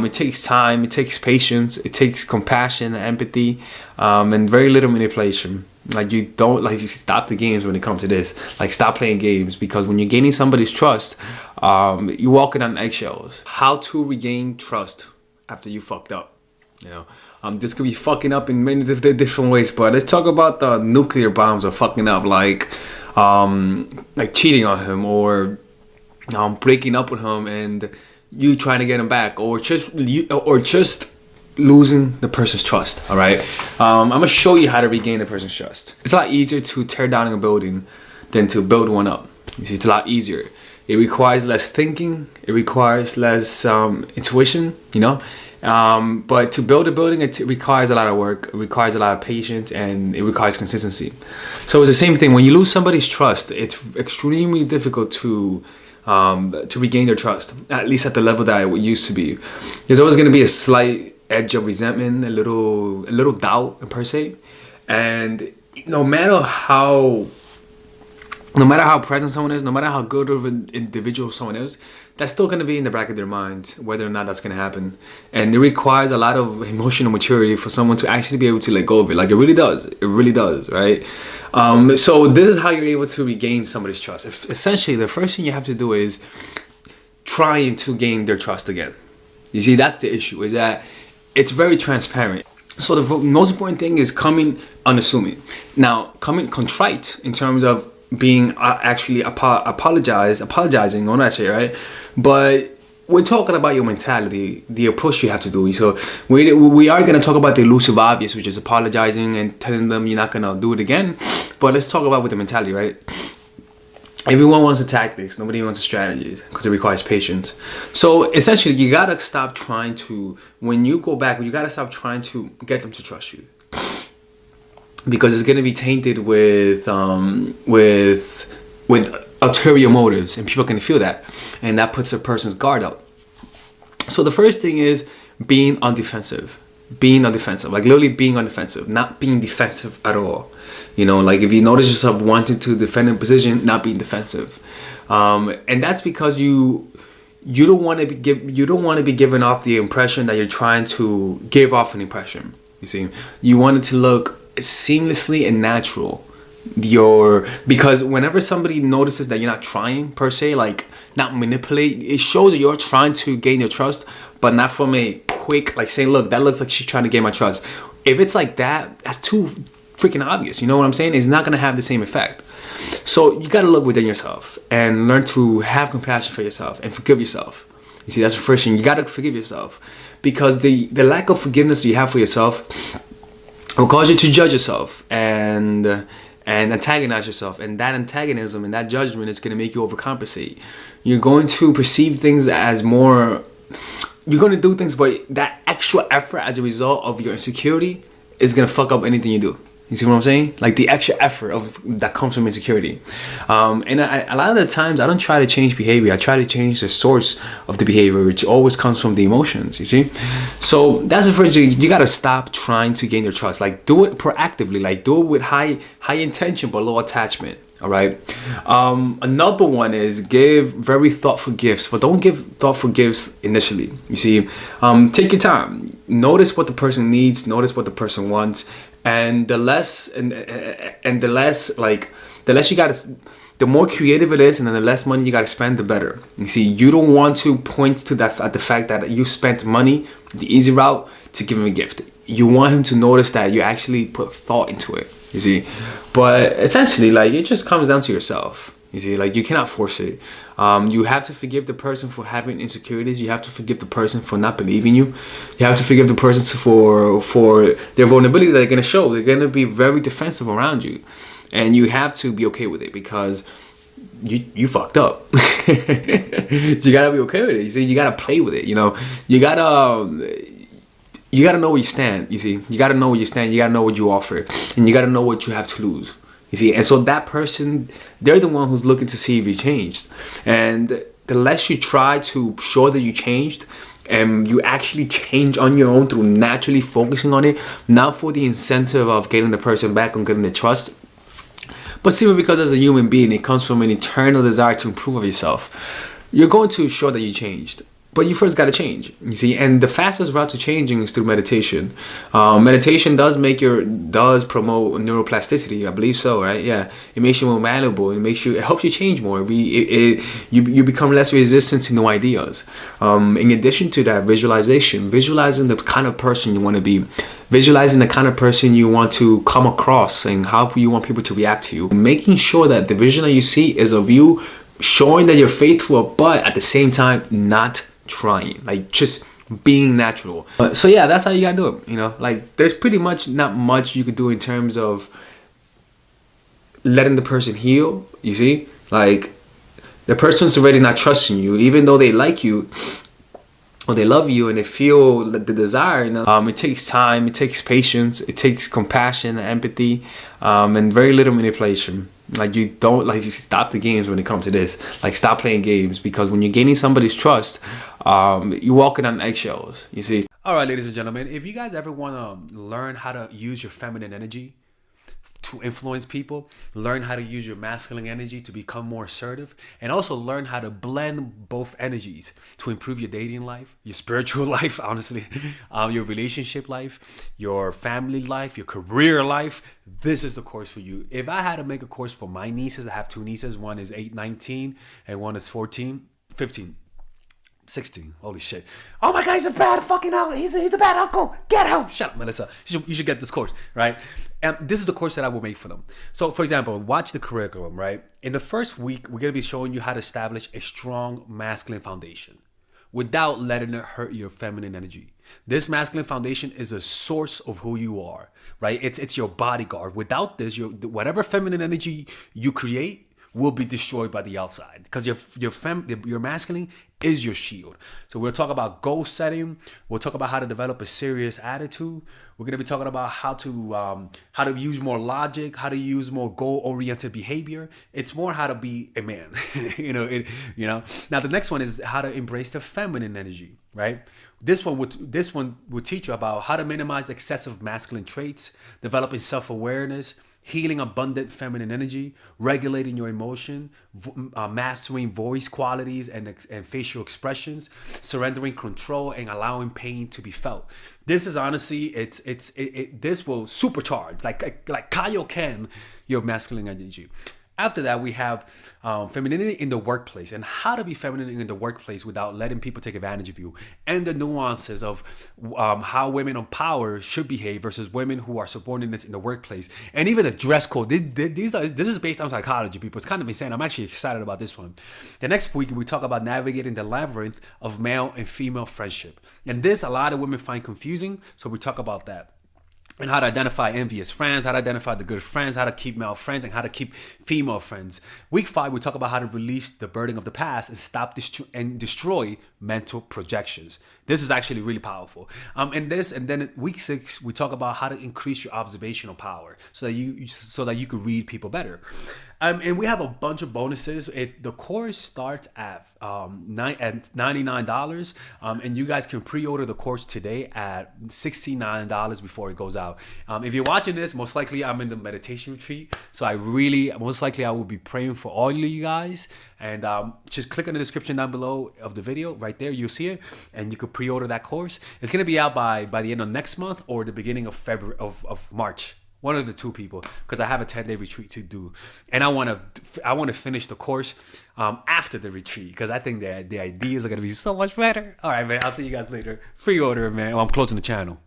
It takes time, it takes patience, it takes compassion, empathy, and very little manipulation. Like you stop the games when it comes to this. Like stop playing games, because when you're gaining somebody's trust, you're walking on eggshells. How to regain trust after you fucked up. You know, this could be fucking up in many different ways, but let's talk about the nuclear bombs of fucking up, like cheating on him, or breaking up with him and you trying to get him back, or just losing the person's trust. All right, I'm gonna show you how to regain the person's trust. It's a lot easier to tear down a building than to build one up. You see, it's a lot easier. It requires less thinking. It requires less intuition. You know, but to build a building, it requires a lot of work. It requires a lot of patience, and it requires consistency. So it's the same thing. When you lose somebody's trust, it's extremely difficult to regain their trust, at least at the level that it used to be. There's always going to be a slight edge of resentment, a little doubt per se, and no matter how present someone is, no matter how good of an individual someone is, that's still going to be in the back of their mind whether or not that's going to happen. And it requires a lot of emotional maturity for someone to actually be able to let go of it. Like it really does, right? So this is how you're able to regain somebody's trust. Essentially, the first thing you have to do is trying to gain their trust again. You see, that's the issue, is that it's very transparent. So the most important thing is coming unassuming. Now, coming contrite in terms of being actually apologizing on that shit, right? But we're talking about your mentality, the approach you have to do. So we are going to talk about the elusive obvious, which is apologizing and telling them you're not going to do it again. But let's talk about with the mentality, right? Everyone wants the tactics. Nobody wants the strategies, because it requires patience. So essentially, you got to stop trying to, when you go back, you got to stop trying to get them to trust you. Because it's going to be tainted with ulterior motives, and people can feel that, and that puts a person's guard up. So the first thing is being on defensive, like literally being on defensive, not being defensive at all. You know, like if you notice yourself wanting to defend a position, not being defensive, and that's because you don't want to be giving off the impression that you're trying to give off an impression. You see, you want it to look seamlessly and natural. Because whenever somebody notices that you're not trying per se, like not manipulate, it shows that you're trying to gain their trust, but not from a quick, like saying, look, that looks like she's trying to gain my trust. If it's like that, that's too freaking obvious. You know what I'm saying? It's not going to have the same effect. So you got to look within yourself and learn to have compassion for yourself and forgive yourself. You see, that's the first thing. You got to forgive yourself, because the lack of forgiveness you have for yourself will cause you to judge yourself and antagonize yourself, and that antagonism and that judgment is going to make you overcompensate. You're going to perceive things as more, you're going to do things, but that extra effort as a result of your insecurity is going to fuck up anything you do. You see what I'm saying? Like the extra effort that comes from insecurity. And a lot of the times I don't try to change behavior. I try to change the source of the behavior, which always comes from the emotions, you see? So that's the first thing. You got to stop trying to gain their trust. Like do it proactively. Like do it with high intention but low attachment. All right. Another one is give very thoughtful gifts, but don't give thoughtful gifts initially. You see, take your time. Notice what the person needs. Notice what the person wants. And the less you gotta, the more creative it is, and then the less money you gotta spend, the better. You see, you don't want to point to that at the fact that you spent money, the easy route, to give him a gift. You want him to notice that you actually put thought into it. You see, but essentially, like it just comes down to yourself. You see, like you cannot force it. You have to forgive the person for having insecurities. You have to forgive the person for not believing you. You have to forgive the person for their vulnerability that they're gonna show. They're gonna be very defensive around you, and you have to be okay with it, because you fucked up. You gotta be okay with it. You see, you gotta play with it. You know, you gotta know where you stand. You see, you gotta know where you stand. You gotta know what you offer, and you gotta know what you have to lose. You see, and so that person, they're the one who's looking to see if you changed. And the less you try to show that you changed, and you actually change on your own through naturally focusing on it, not for the incentive of getting the person back and getting the trust, but simply because as a human being, it comes from an internal desire to improve of yourself. You're going to show that you changed. But you first got to change, you see, and the fastest route to changing is through meditation. Meditation does promote neuroplasticity, I believe so, right? Yeah, it makes you more malleable. It helps you change more. You become less resistant to new ideas. In addition to that, visualizing the kind of person you want to be, visualizing the kind of person you want to come across, and how you want people to react to you. Making sure that the vision that you see is of you showing that you're faithful, but at the same time not trying, like just being natural. So yeah, that's how you gotta do it, you know. Like there's pretty much not much you could do in terms of letting the person heal, you see. Like the person's already not trusting you, even though they like you or they love you and they feel the desire, you know. It takes time, it takes patience, it takes compassion and empathy, and very little manipulation. Like you stop the games when it comes to this. Like stop playing games, because when you're gaining somebody's trust, you're walking on eggshells, you see. All right, ladies and gentlemen, if you guys ever want to learn how to use your feminine energy to influence people, learn how to use your masculine energy to become more assertive, and also learn how to blend both energies to improve your dating life, your spiritual life, honestly, your relationship life, your family life, your career life, this is the course for you. If I had to make a course for my nieces, I have two nieces, one is 19 and one is 15. 16. Holy shit. Oh my God, he's a bad fucking uncle. He's a bad uncle. Get out. Shut up, Melissa. You should get this course, right? And this is the course that I will make for them. So, for example, watch the curriculum, right? In the first week, we're going to be showing you how to establish a strong masculine foundation without letting it hurt your feminine energy. This masculine foundation is a source of who you are, right? It's your bodyguard. Without this, whatever feminine energy you create will be destroyed by the outside, because your masculine is your shield. So we'll talk about goal setting. We'll talk about how to develop a serious attitude. We're going to be talking about how to use more logic, how to use more goal-oriented behavior. It's more how to be a man. you know. Now the next one is how to embrace the feminine energy, right? This one would teach you about how to minimize excessive masculine traits, developing self-awareness, healing abundant feminine energy, regulating your emotion, mastering voice qualities and facial expressions, surrendering control, and allowing pain to be felt. This is honestly, this will supercharge, like Kaioken, your masculine energy. After that, we have femininity in the workplace, and how to be feminine in the workplace without letting people take advantage of you, and the nuances of how women on power should behave versus women who are subordinates in the workplace, and even the dress code. This is based on psychology, people. It's kind of insane. I'm actually excited about this one. The next week, we talk about navigating the labyrinth of male and female friendship. And this, a lot of women find confusing, so we talk about that. And how to identify envious friends, how to identify the good friends, how to keep male friends, and how to keep female friends. Week 5, we talk about how to release the burden of the past and stop and destroy mental projections. This is actually really powerful. And then week 6, we talk about how to increase your observational power so that you can read people better. And we have a bunch of bonuses. The course starts at $99, and you guys can pre-order the course today at $69 before it goes out. If you're watching this, most likely I'm in the meditation retreat, so I will be praying for all of you guys. And just click on the description down below of the video. Right there, you'll see it, and you could pre-order that course. It's gonna be out by the end of next month or the beginning of February of March. One of the two, people, because I have a 10-day retreat to do, and I want to finish the course after the retreat, because I think the ideas are gonna be so much better. All right, man. I'll see you guys later. Pre-order, man. Oh, I'm closing the channel.